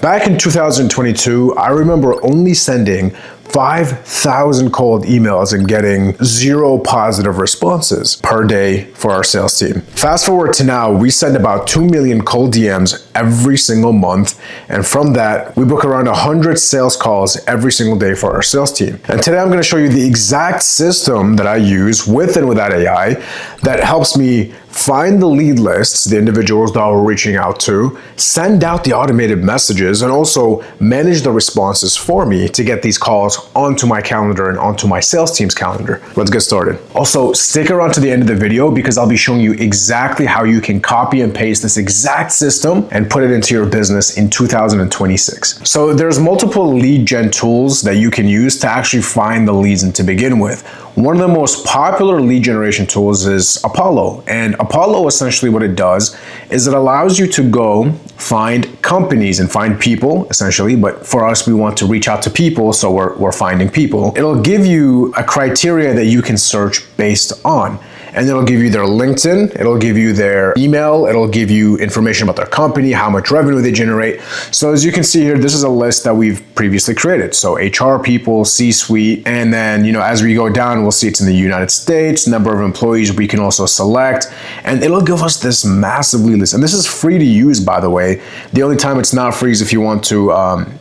Back in 2022, I remember only sending 5,000 cold emails and getting 0 positive responses per day for our sales team. Fast forward to now, we send about 2 million cold DMs every single month. And from that, we book around 100 sales calls every single day for our sales team. And today I'm gonna show you the exact system that I use with and without AI that helps me find the lead lists, the individuals that we're reaching out to, send out the automated messages, and also manage the responses for me to get these calls onto my calendar and onto my sales team's calendar. Let's get started. Also, stick around to the end of the video because I'll be showing you exactly how you can copy and paste this exact system and put it into your business in 2026. So there's multiple lead gen tools that you can use to actually find the leads and to begin with. One of the most popular lead generation tools is Apollo. And Apollo, essentially what it does is it allows you to go find companies and find people, essentially. But for us, we want to reach out to people, so we're finding people. It'll give you a criteria that you can search based on. And it'll give you their LinkedIn, it'll give you their email, it'll give you information about their company, how much revenue they generate. So as you can see here, this is a list that we've previously created. So HR people, C-suite, and then, as we go down, we'll see it's in the United States, number of employees we can also select, and it'll give us this massive lead list. And this is free to use, by the way. The only time it's not free is if you want to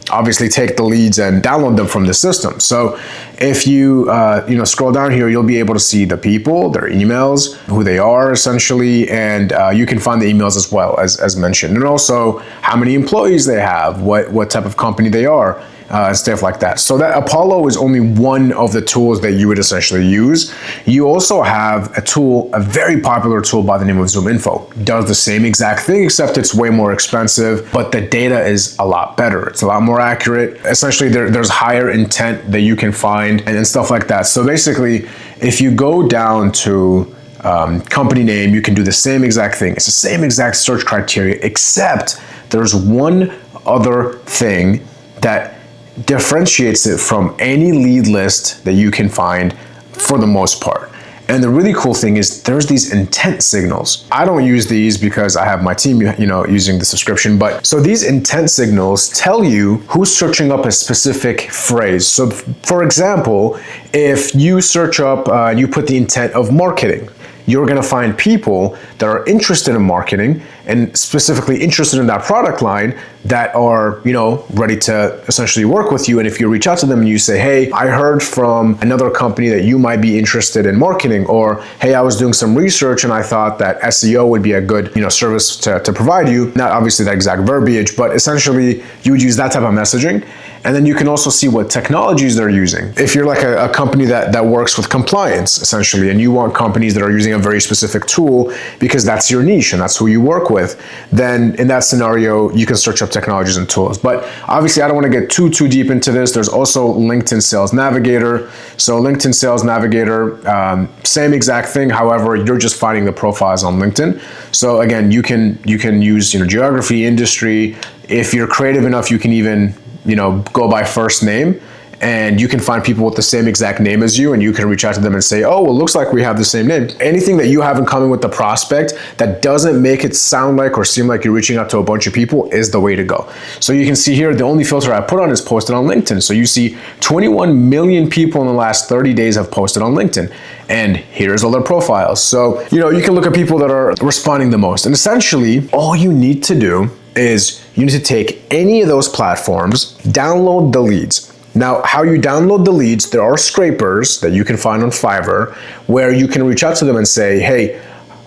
obviously take the leads and download them from the system. So if you scroll down here, you'll be able to see the people, their emails, who they are essentially, and you can find the emails as well as mentioned, and also how many employees they have, what type of company they are, stuff like that. So that Apollo is only one of the tools that you would essentially use. You also have a tool, a very popular tool by the name of ZoomInfo. Does the same exact thing, except it's way more expensive, but the data is a lot better. It's a lot more accurate. Essentially, there's higher intent that you can find and stuff like that. So basically, if you go down to company name, you can do the same exact thing. It's the same exact search criteria, except there's one other thing that differentiates it from any lead list that you can find for the most part. And the really cool thing is there's these intent signals. I don't use these because I have my team, using the subscription, but so these intent signals tell you who's searching up a specific phrase. So for example, if you search up, you put the intent of marketing, you're gonna find people that are interested in marketing and specifically interested in that product line that are, ready to essentially work with you. And if you reach out to them and you say, hey, I heard from another company that you might be interested in marketing, or hey, I was doing some research and I thought that SEO would be a good, service to provide you. Not obviously that exact verbiage, but essentially you would use that type of messaging. And then you can also see what technologies they're using. If you're like a company that works with compliance, essentially, and you want companies that are using a very specific tool because that's your niche and that's who you work with, then in that scenario, you can search up technologies and tools. But obviously, I don't want to get too deep into this. There's also LinkedIn Sales Navigator. So LinkedIn Sales Navigator, same exact thing. However, you're just finding the profiles on LinkedIn. So again, you can use geography, industry. If you're creative enough, you can even go by first name, and you can find people with the same exact name as you, and you can reach out to them and say, oh, well, looks like we have the same name. Anything that you have in common with the prospect that doesn't make it sound like or seem like you're reaching out to a bunch of people is the way to go. So you can see here, the only filter I put on is posted on LinkedIn. So you see 21 million people in the last 30 days have posted on LinkedIn. And here's all their profiles. So, you can look at people that are responding the most. And essentially, all you need to do is you need to take any of those platforms, download the leads. Now, how you download the leads, there are scrapers that you can find on Fiverr where you can reach out to them and say, hey,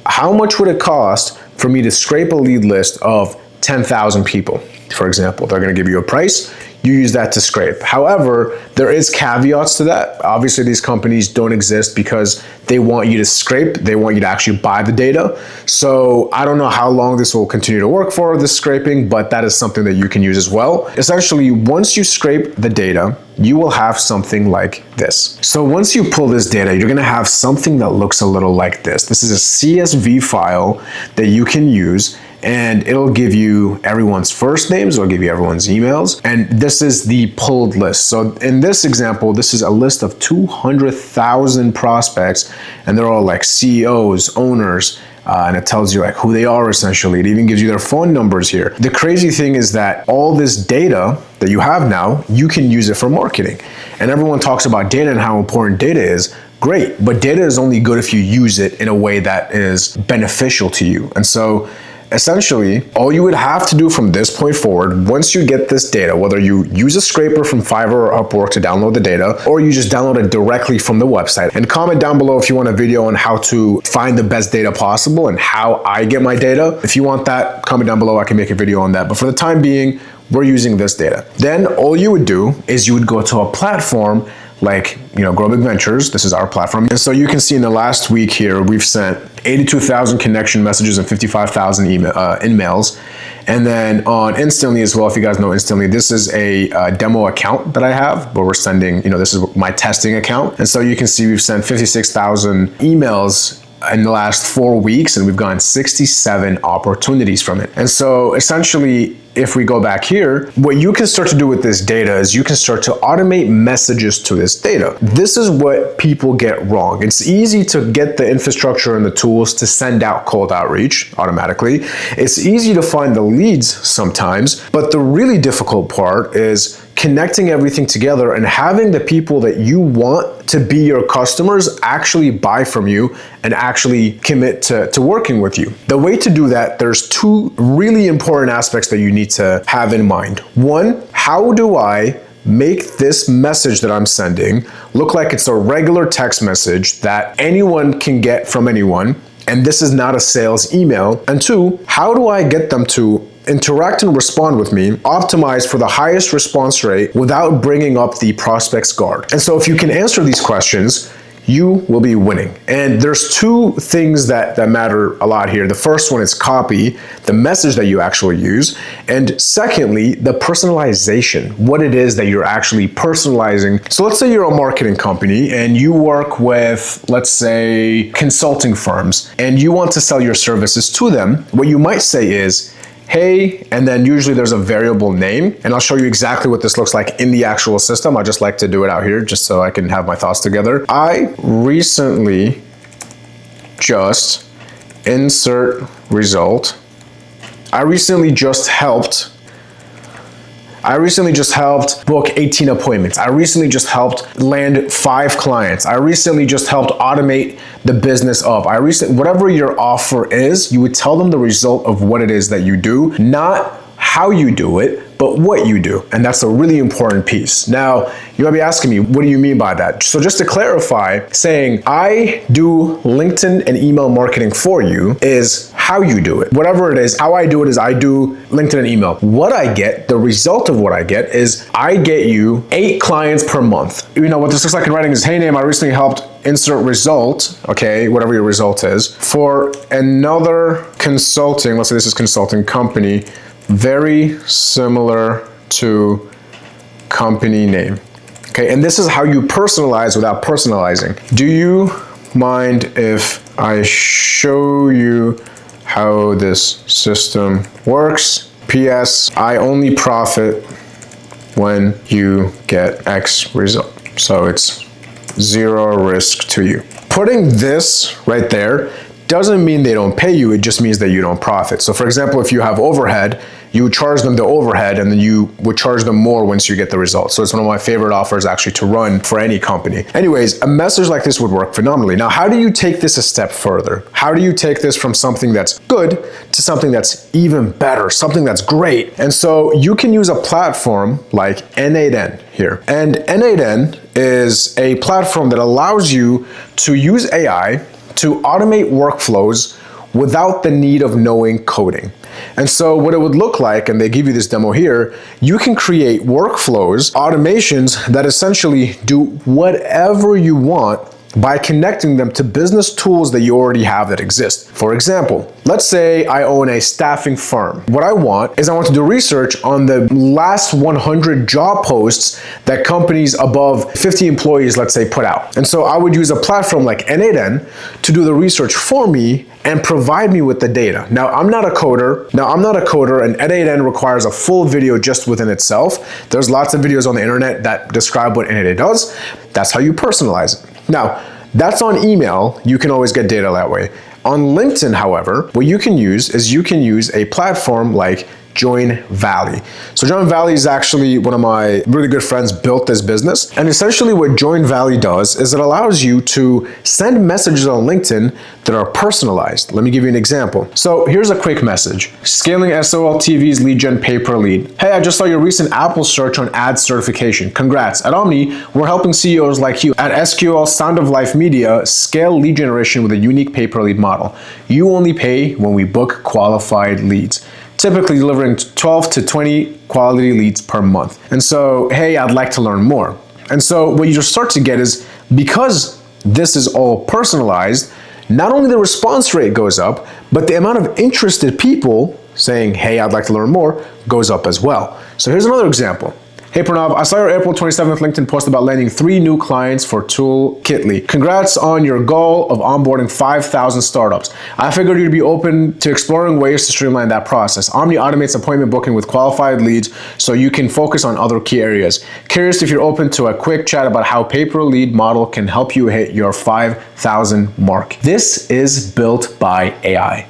how much would it cost for me to scrape a lead list of 10,000 people? For example, they're gonna give you a price. You use that to scrape. However, there is caveats to that. Obviously, these companies don't exist because they want you to scrape. They want you to actually buy the data. So I don't know how long this will continue to work for, this scraping, but that is something that you can use as well. Essentially, once you scrape the data, you will have something like this. So once you pull this data, you're gonna have something that looks a little like this. This is a CSV file that you can use, and it'll give you everyone's first names, it'll give you everyone's emails, and this is the pulled list. So in this example, this is a list of 200,000 prospects, and they're all like CEOs, owners, and it tells you like who they are essentially. It even gives you their phone numbers here. The crazy thing is that all this data that you have now, you can use it for marketing. And everyone talks about data and how important data is. Great, but data is only good if you use it in a way that is beneficial to you. And so essentially, all you would have to do from this point forward, once you get this data, whether you use a scraper from Fiverr or Upwork to download the data, or you just download it directly from the website, and comment down below if you want a video on how to find the best data possible and how I get my data. If you want that, comment down below, I can make a video on that. But for the time being, we're using this data. Then all you would do is you would go to a platform like, Grow Big Ventures. This is our platform. And so you can see in the last week here, we've sent 82,000 connection messages and 55,000 emails. And then on Instantly as well, if you guys know Instantly, this is a demo account that I have where we're sending, this is my testing account. And so you can see we've sent 56,000 emails in the last 4 weeks, and we've gotten 67 opportunities from it. And so essentially, if we go back here, what you can start to do with this data is you can start to automate messages to this data. This is what people get wrong. It's easy to get the infrastructure and the tools to send out cold outreach automatically. It's easy to find the leads sometimes, but the really difficult part is connecting everything together and having the people that you want to be your customers actually buy from you and actually commit to working with you. The way to do that, there's two really important aspects that you need to have in mind. One, how do I make this message that I'm sending look like it's a regular text message that anyone can get from anyone, and this is not a sales email? And two, how do I get them to interact and respond with me, optimize for the highest response rate without bringing up the prospect's guard? And so if you can answer these questions, you will be winning. And there's two things that matter a lot here. The first one is copy, the message that you actually use. And secondly, the personalization, what it is that you're actually personalizing. So let's say you're a marketing company and you work with, let's say, consulting firms, and you want to sell your services to them. What you might say is, hey, and then usually there's a variable name, and I'll show you exactly what this looks like in the actual system. I just like to do it out here just so I can have my thoughts together. I recently just insert result. I recently just helped book 18 appointments. I recently just helped land 5 clients. I recently just helped automate the business of. Whatever your offer is, you would tell them the result of what it is that you do, not how you do it, but what you do. And that's a really important piece. Now, you might be asking me, what do you mean by that? So just to clarify, saying I do LinkedIn and email marketing for you is how you do it. Whatever it is, how I do it is I do LinkedIn and email. What I get, the result of what I get is I get you 8 clients per month. What this looks like in writing is, hey name, I recently helped insert result, okay, whatever your result is, for another consulting, let's say this is consulting company, very similar to company name. Okay, and this is how you personalize without personalizing. Do you mind if I show you how this system works? P.S. I only profit when you get X result. So it's 0 risk to you. Putting this right there doesn't mean they don't pay you, it just means that you don't profit. So for example, if you have overhead, you would charge them the overhead and then you would charge them more once you get the results. So it's one of my favorite offers actually to run for any company. Anyways, a message like this would work phenomenally. Now, how do you take this a step further? How do you take this from something that's good to something that's even better, something that's great? And so you can use a platform like N8N here. And N8N is a platform that allows you to use AI to automate workflows without the need of knowing coding. And so what it would look like, and they give you this demo here, you can create workflows, automations that essentially do whatever you want by connecting them to business tools that you already have that exist. For example, let's say I own a staffing firm. What I want is I want to do research on the last 100 job posts that companies above 50 employees, let's say, put out. And so I would use a platform like N8N to do the research for me and provide me with the data. Now, I'm not a coder, and N8N requires a full video just within itself. There's lots of videos on the internet that describe what N8N does. That's how you personalize it. Now, that's on email. You can always get data that way. On LinkedIn, however, what you can use is you can use a platform like Join Valley. So Join Valley is actually one of my really good friends built this business. And essentially what Join Valley does is it allows you to send messages on LinkedIn that are personalized. Let me give you an example. So here's a quick message. Scaling SOL TV's lead gen pay per lead. Hey, I just saw your recent Apple search on ad certification. Congrats. At Omni, we're helping CEOs like you at SQL Sound of Life Media scale lead generation with a unique pay per lead model. You only pay when we book qualified leads, typically delivering 12 to 20 quality leads per month. And so, hey, I'd like to learn more. And so what you just start to get is, because this is all personalized, not only the response rate goes up, but the amount of interested people saying, hey, I'd like to learn more, goes up as well. So here's another example. Hey Pranav, I saw your April 27th LinkedIn post about landing 3 new clients for Toolkitly. Congrats on your goal of onboarding 5,000 startups. I figured you'd be open to exploring ways to streamline that process. Omni automates appointment booking with qualified leads so you can focus on other key areas. Curious if you're open to a quick chat about how pay-per-lead model can help you hit your 5,000 mark. This is built by AI.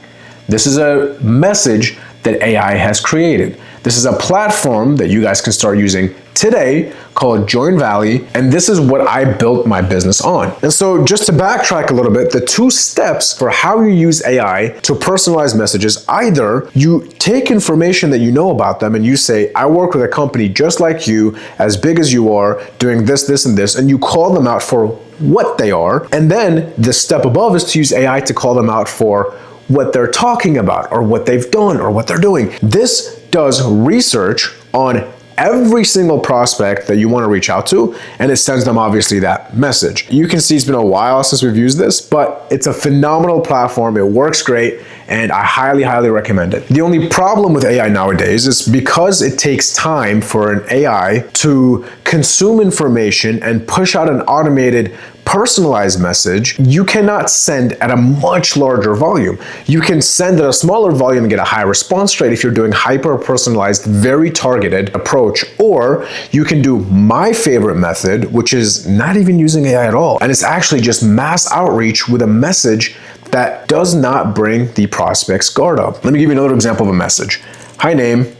This is a message that AI has created. This is a platform that you guys can start using today called Join Valley, and this is what I built my business on. And so just to backtrack a little bit, the 2 steps for how you use AI to personalize messages: either you take information that you know about them and you say, I work with a company just like you, as big as you are, doing this, this, and this, and you call them out for what they are. And then the step above is to use AI to call them out for what they're talking about or what they've done or what they're doing. This does research on every single prospect that you want to reach out to, and it sends them obviously that message. You can see it's been a while since we've used this, but it's a phenomenal platform. It works great, and I highly, highly recommend it. The only problem with AI nowadays is because it takes time for an AI to consume information and push out an automated personalized message, you cannot send at a much larger volume. You can send at a smaller volume and get a high response rate if you're doing hyper-personalized, very targeted approach. Or you can do my favorite method, which is not even using AI at all. And it's actually just mass outreach with a message that does not bring the prospect's guard up. Let me give you another example of a message. Hi, name.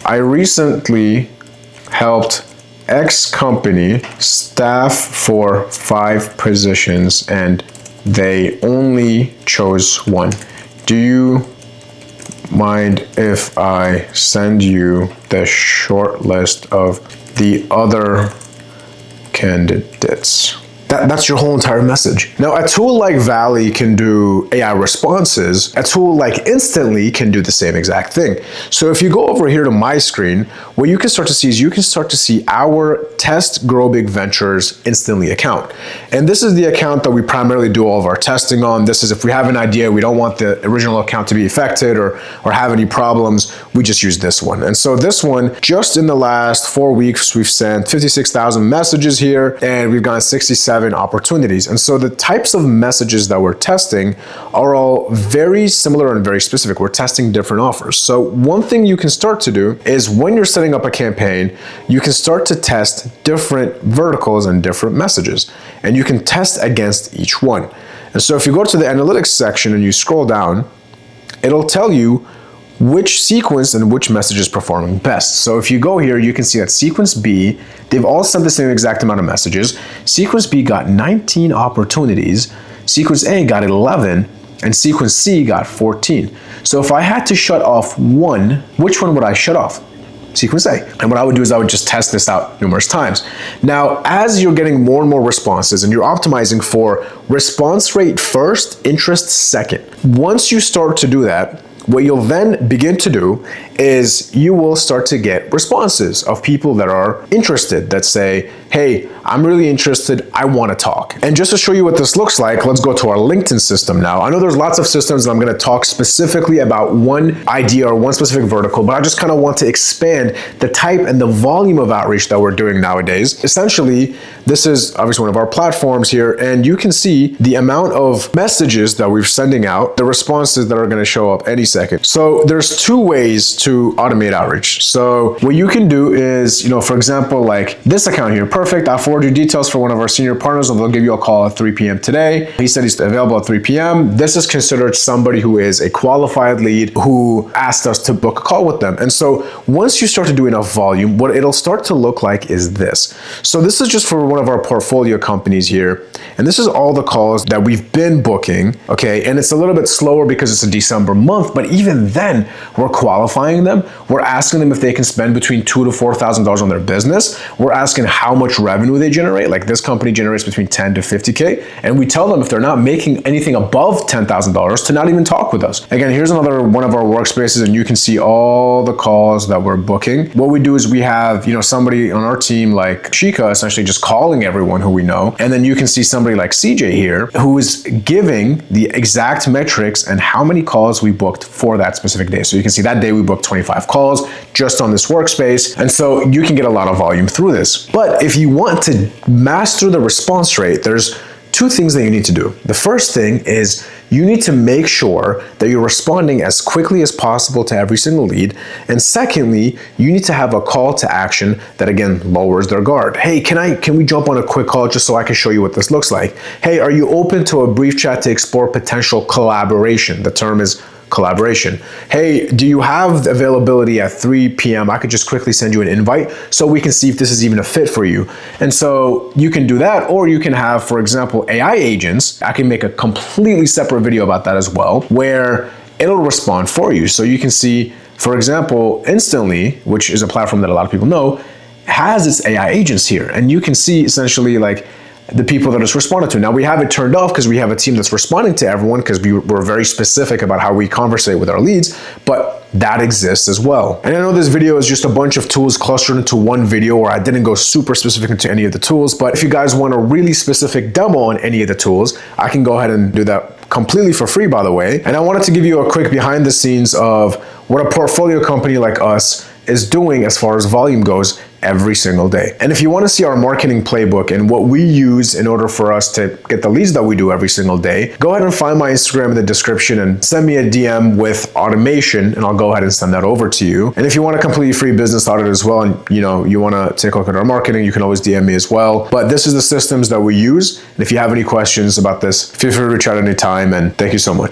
I recently helped X company staff for 5 positions and they only chose 1. Do you mind if I send you the short list of the other candidates? That's your whole entire message. Now, a tool like Valley can do AI responses. A tool like Instantly can do the same exact thing. So if you go over here to my screen, what you can start to see is you can start to see our Test Grow Big Ventures Instantly account. And this is the account that we primarily do all of our testing on. This is if we have an idea, we don't want the original account to be affected or have any problems, we just use this one. And so this one, just in the last 4 weeks, we've sent 56,000 messages here and we've gotten 67 opportunities. And so the types of messages that we're testing are all very similar and very specific. We're testing different offers. So one thing you can start to do is when you're setting up a campaign, you can start to test different verticals and different messages, and you can test against each one. And so if you go to the analytics section and you scroll down, it'll tell you which sequence and which message is performing best. So if you go here, you can see that sequence B, they've all sent the same exact amount of messages. Sequence B got 19 opportunities, sequence A got 11, and sequence C got 14. So if I had to shut off one, which one would I shut off? Sequence A. And what I would do is I would just test this out numerous times. Now, as you're getting more and more responses and you're optimizing for response rate first, interest second, once you start to do that, what you'll then begin to do is you will start to get responses of people that are interested, that say, hey, I'm really interested, I want to talk. And just to show you what this looks like, let's go to our LinkedIn system now. I know there's lots of systems and I'm going to talk specifically about one idea or one specific vertical, but I just kind of want to expand the type and the volume of outreach that we're doing nowadays. Essentially, this is obviously one of our platforms here, and you can see the amount of messages that we're sending out, the responses that are going to show up any seconds. So there's two ways to automate outreach. So what you can do is, for example, like this account here, perfect. I'll forward you details for one of our senior partners and they'll give you a call at 3 p.m. today. He said he's available at 3 p.m. This is considered somebody who is a qualified lead who asked us to book a call with them. And so once you start to do enough volume, what it'll start to look like is this. So this is just for one of our portfolio companies here. And this is all the calls that we've been booking, okay? And it's a little bit slower because it's a December month, but even then, we're qualifying them. We're asking them if they can spend between $2,000 to $4,000 on their business. We're asking how much revenue they generate. Like this company generates between 10 to 50K. And we tell them if they're not making anything above $10,000 to not even talk with us. Again, here's another one of our workspaces and you can see all the calls that we're booking. What we do is we have, somebody on our team like Shika essentially just calling everyone who we know. And then you can see somebody like CJ here who is giving the exact metrics and how many calls we booked for that specific day. So you can see that day we booked 25 calls just on this workspace. And so you can get a lot of volume through this. But if you want to master the response rate, there's two things that you need to do. The first thing is you need to make sure that you're responding as quickly as possible to every single lead. And secondly, you need to have a call to action that again lowers their guard. Hey, can we jump on a quick call just so I can show you what this looks like? Hey, are you open to a brief chat to explore potential collaboration? The term is collaboration. Hey, do you have availability at 3 p.m.? I could just quickly send you an invite so we can see if this is even a fit for you. And so you can do that, or you can have, for example, AI agents. I can make a completely separate video about that as well, where it'll respond for you. So you can see, for example, Instantly, which is a platform that a lot of people know, has its AI agents here. And you can see essentially like the people that it's responded to. Now we have it turned off because we have a team that's responding to everyone because we're very specific about how we conversate with our leads, but that exists as well. And I know this video is just a bunch of tools clustered into one video where I didn't go super specific into any of the tools, but if you guys want a really specific demo on any of the tools, I can go ahead and do that completely for free, by the way. And I wanted to give you a quick behind the scenes of what a portfolio company like us is doing as far as volume goes every single day. And if you want to see our marketing playbook and what we use in order for us to get the leads that we do every single day, go ahead and find my Instagram in the description and send me a DM with automation and I'll go ahead and send that over to you. And if you want a completely free business audit as well and you want to take a look at our marketing, you can always DM me as well. But this is the systems that we use. And if you have any questions about this, feel free to reach out anytime and thank you so much.